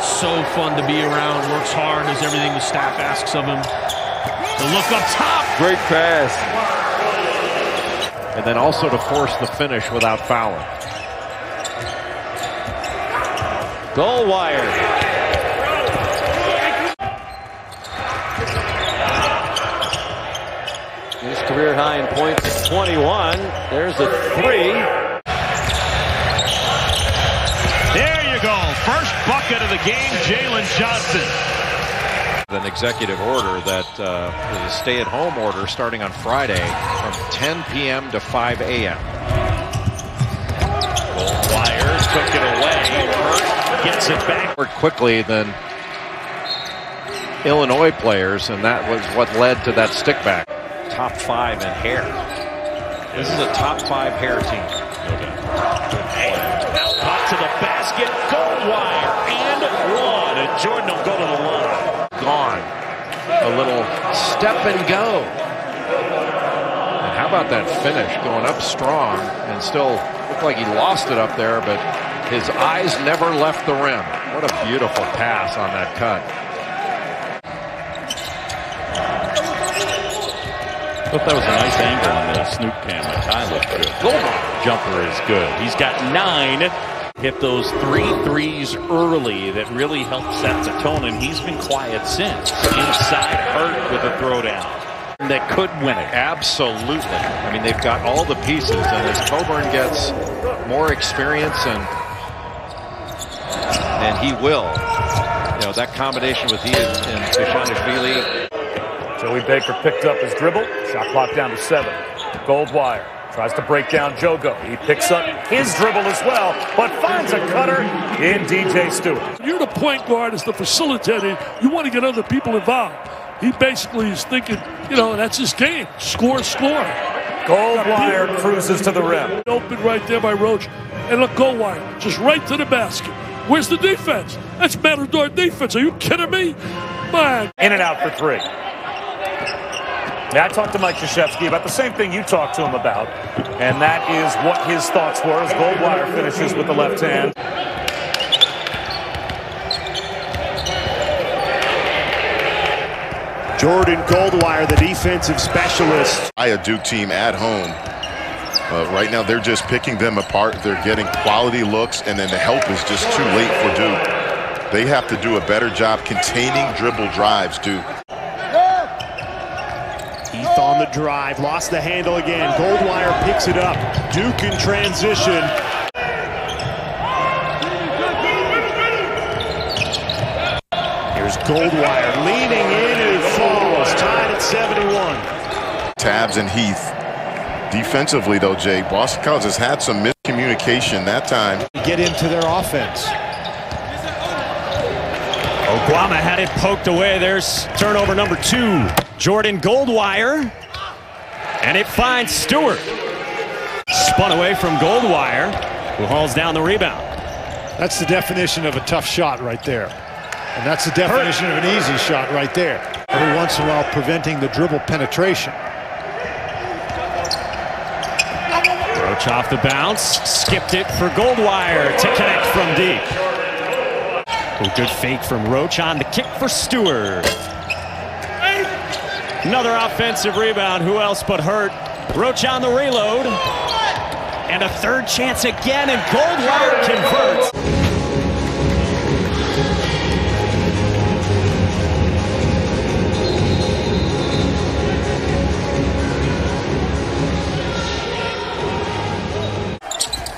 So fun to be around, works hard, does everything the staff asks of him. The look up top. Great pass. And then also to force the finish without fouling. Goldwire. His career high in points is 21. There's a 3. There you go. First bucket of the game, Jalen Johnson. An executive order that is a stay-at-home order starting on Friday from 10 p.m. to 5 a.m. Goldwire took it away. Hurt gets it back more quickly than Illinois players, and that was what led to that stick back. Top 5 in hair. This is a top 5 hair team. No doubt. Out to the basket, Goldwire, and one. And Jordan will go to the line. Gone. A little step and go. And how about that finish, going up strong and still looked like he lost it up there, but his eyes never left the rim. What a beautiful pass on that cut. I thought that was a nice angle on the snoop cam. The tie looked good. Goldwire jumper is good. He's got 9. Hit those 3 threes early that really helped set the tone, and he's been quiet since. Inside, Hurt with a throwdown that could win it. Absolutely. I mean, they've got all the pieces, and as Coburn gets more experience, and he will, you know, that combination with he and Kishanishvili. Joey Baker picked up his dribble. Shot clock down to 7. Goldwire tries to break down Jogo. He picks up his dribble as well, but finds a cutter in DJ Stewart. You're the point guard as the facilitator. You want to get other people involved. He basically is thinking, you know, that's his game. Score, score. Goldwire cruises to the rim. Open right there by Roach. And look, Goldwire, just right to the basket. Where's the defense? That's Matador defense. Are you kidding me? Man. In and out for 3. Now, I talked to Mike Krzyzewski about the same thing you talked to him about, and that is what his thoughts were as Goldwire finishes with the left hand. Jordan Goldwire, the defensive specialist. A Duke team at home. Right now, they're just picking them apart. They're getting quality looks, and then the help is just too late for Duke. They have to do a better job containing dribble drives, Duke. Heath on the drive, lost the handle again. Goldwire picks it up. Duke in transition. Here's Goldwire leaning in and it falls. Tied at 71. Tabs and Heath. Defensively, though, Jay, Boston College has had some miscommunication that time. Get into their offense. Oguama had it poked away. There's turnover number 2. Jordan Goldwire. And it finds Stewart. Spun away from Goldwire, who hauls down the rebound. That's the definition of a tough shot right there. And that's the definition of an easy shot right there. Every once in a while preventing the dribble penetration. Roach off the bounce. Skipped it for Goldwire to connect from deep. Oh, good fake from Roach on the kick for Stewart. Another offensive rebound. Who else but Hurt? Roach on the reload. And a third chance again, and Goldwire converts.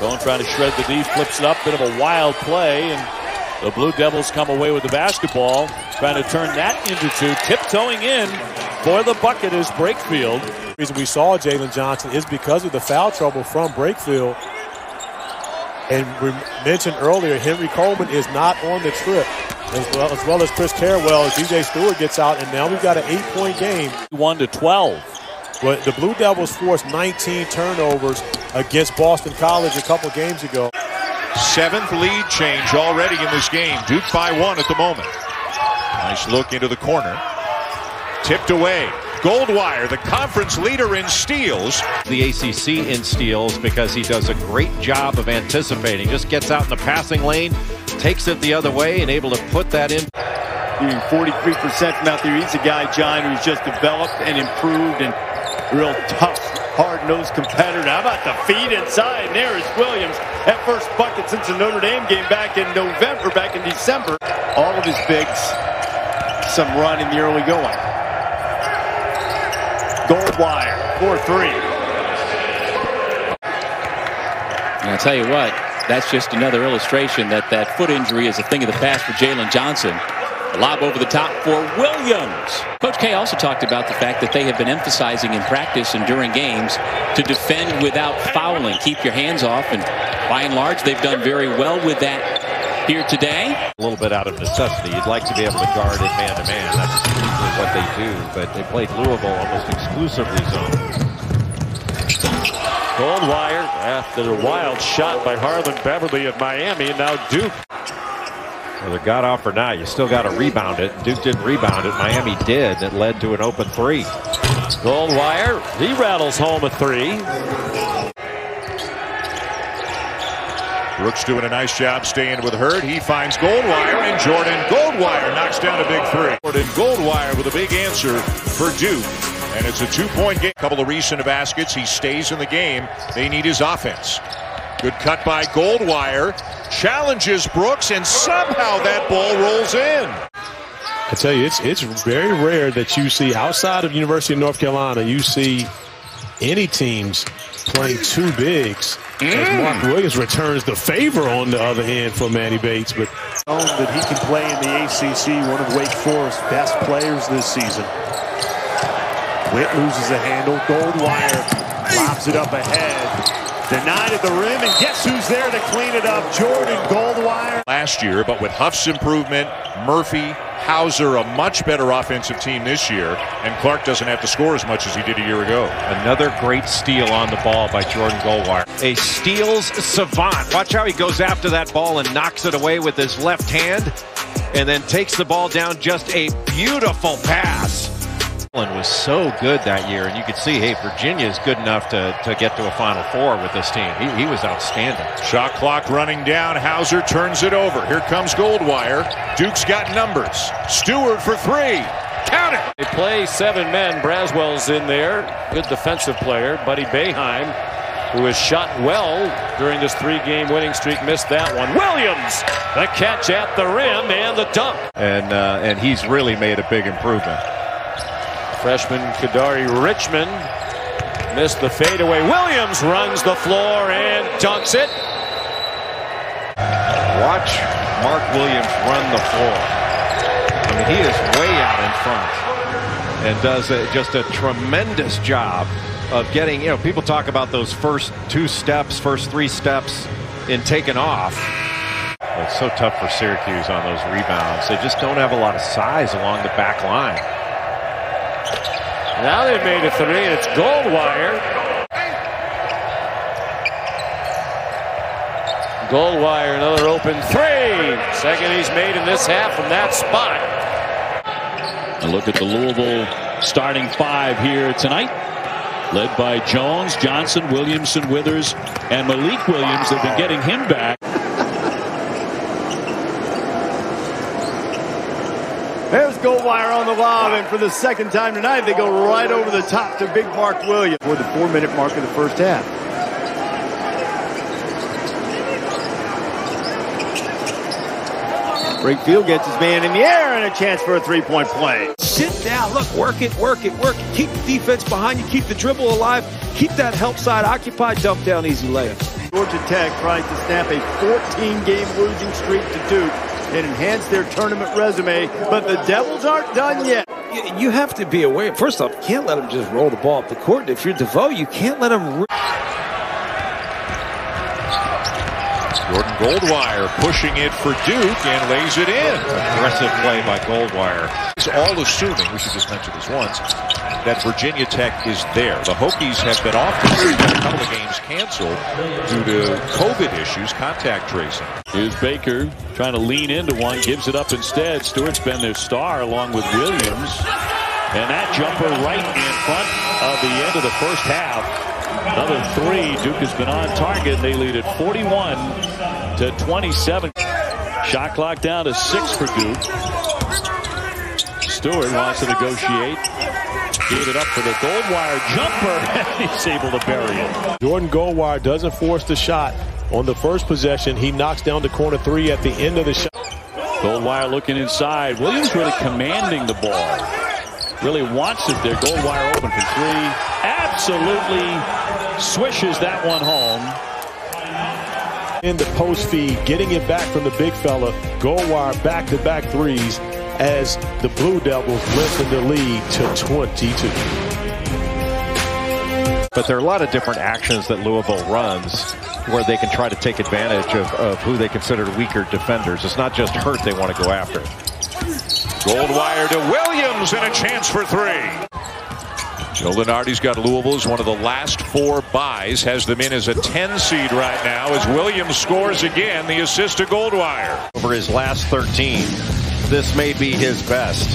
Bone trying to shred the D, flips it up, bit of a wild play, and the Blue Devils come away with the basketball, trying to turn that into 2. Tiptoeing in for the bucket is Brakefield. The reason we saw Jalen Johnson is because of the foul trouble from Brakefield. And we mentioned earlier, Henry Coleman is not on the trip, as well as Chris Carrawell. DJ Stewart gets out, and now we've got an 8-point game. 1-12. But the Blue Devils forced 19 turnovers against Boston College a couple games ago. 7th lead change already in this game. Duke by 1 at the moment. Nice look into the corner. Tipped away. Goldwire, the conference leader in steals. The ACC in steals because he does a great job of anticipating. Just gets out in the passing lane, takes it the other way and able to put that in. Shooting 43% from out there. He's a guy, John, who's just developed and improved and real tough, hard-nosed competitor. How about the feed inside? And there is Williams. That first bucket since the Notre Dame game back in December. All of his bigs, some run in the early going. Goldwire, 4-3. And I'll tell you what, that's just another illustration that that foot injury is a thing of the past for Jalen Johnson. A lob over the top for Williams. Coach K also talked about the fact that they have been emphasizing in practice and during games to defend without fouling. Keep your hands off, and by and large, they've done very well with that here today. A little bit out of necessity. You'd like to be able to guard it man-to-man. That's usually what they do, but they played Louisville almost exclusively zone. Goldwire after a wild shot by Harlan Beverly of Miami, and now Duke. Whether it got off or not, you still got to rebound it. Duke didn't rebound it. Miami did. It led to an open three. Goldwire, he rattles home a three. Brooks doing a nice job staying with Hurd. He finds Goldwire, and Jordan Goldwire knocks down a big three. Jordan Goldwire with a big answer for Duke. And it's a two-point game. A couple of recent baskets. He stays in the game. They need his offense. Good cut by Goldwire. Challenges Brooks, and somehow that ball rolls in. I tell you, it's very rare that you see, outside of University of North Carolina, you see any teams playing two bigs. As Mark Williams returns the favor on the other end for Manny Bates. But that he can play in the ACC, one of Wake Forest's best players this season. Witt loses a handle. Goldwire lobs it up ahead. Denied at the rim, and guess who's there to clean it up? Jordan Goldwire. Last year, but with Huff's improvement, Murphy, Hauser, a much better offensive team this year, and Clark doesn't have to score as much as he did a year ago. Another great steal on the ball by Jordan Goldwire. A steals savant. Watch how he goes after that ball and knocks it away with his left hand, and then takes the ball down. Just a beautiful pass. Was so good that year, and you could see, hey, Virginia is good enough to get to a Final Four with this team. He was outstanding. Shot clock running down. Hauser turns it over. Here comes Goldwire. Duke's got numbers. Stewart for three. Count it. They play 7 men. Braswell's in there. Good defensive player. Buddy Boeheim, who has shot well during this 3-game winning streak, missed that one. Williams, the catch at the rim and the dunk. And he's really made a big improvement. Freshman Kadari Richmond missed the fadeaway. Williams runs the floor and dunks it. Watch Mark Williams run the floor. I mean, he is way out in front and does just a tremendous job of getting, people talk about those first 2 steps, first 3 steps in taking off. It's so tough for Syracuse on those rebounds. They just don't have a lot of size along the back line. Now they've made a 3, and it's Goldwire. Goldwire, another open 3. Second he's made in this half from that spot. A look at the Louisville starting 5 here tonight. Led by Jones, Johnson, Williamson, Withers, and Malik Williams. They've been getting him back. There's Goldwire on the lob, and for the second time tonight, they go right over the top to big Mark Williams for the 4-minute mark of the first half. Brakefield gets his man in the air, and a chance for a 3-point play. Sit down, look, work it. Keep the defense behind you, keep the dribble alive, keep that help side occupied, dump down easy layup. Georgia Tech tries to snap a 14-game losing streak to Duke and enhance their tournament resume, but the Devils aren't done yet. You have to be aware. First off, you can't let them just roll the ball up the court. If you're DeVoe, you can't let them. Jordan Goldwire pushing it for Duke and lays it in. Aggressive play by Goldwire. It's all assuming, we should just mention this once, that Virginia Tech is there. The Hokies have been off the street, a couple of games canceled due to COVID issues, contact tracing. Here's Baker trying to lean into one, gives it up instead. Stewart's been their star along with Williams. And that jumper right in front of the end of the first half. Another 3. Duke has been on target. They lead at 41-27. Shot clock down to 6 for Duke. Stewart wants to negotiate. Gave it up for the Goldwire jumper, and he's able to bury it. Jordan Goldwire doesn't force the shot. On the first possession, he knocks down the corner 3 at the end of the shot. Goldwire looking inside. Williams really commanding the ball. Really wants it there. Goldwire open for 3. Absolutely swishes that one home. In the post feed, getting it back from the big fella. Goldwire back-to-back threes as the Blue Devils lengthen the lead to 22. But there are a lot of different actions that Louisville runs where they can try to take advantage of who they consider weaker defenders. It's not just Hurt they want to go after. Goldwire to Williams and a chance for 3. Joe Lunardi's got Louisville as one of the last 4 buys, has them in as a 10 seed right now as Williams scores again, the assist to Goldwire. Over his last 13, this may be his best.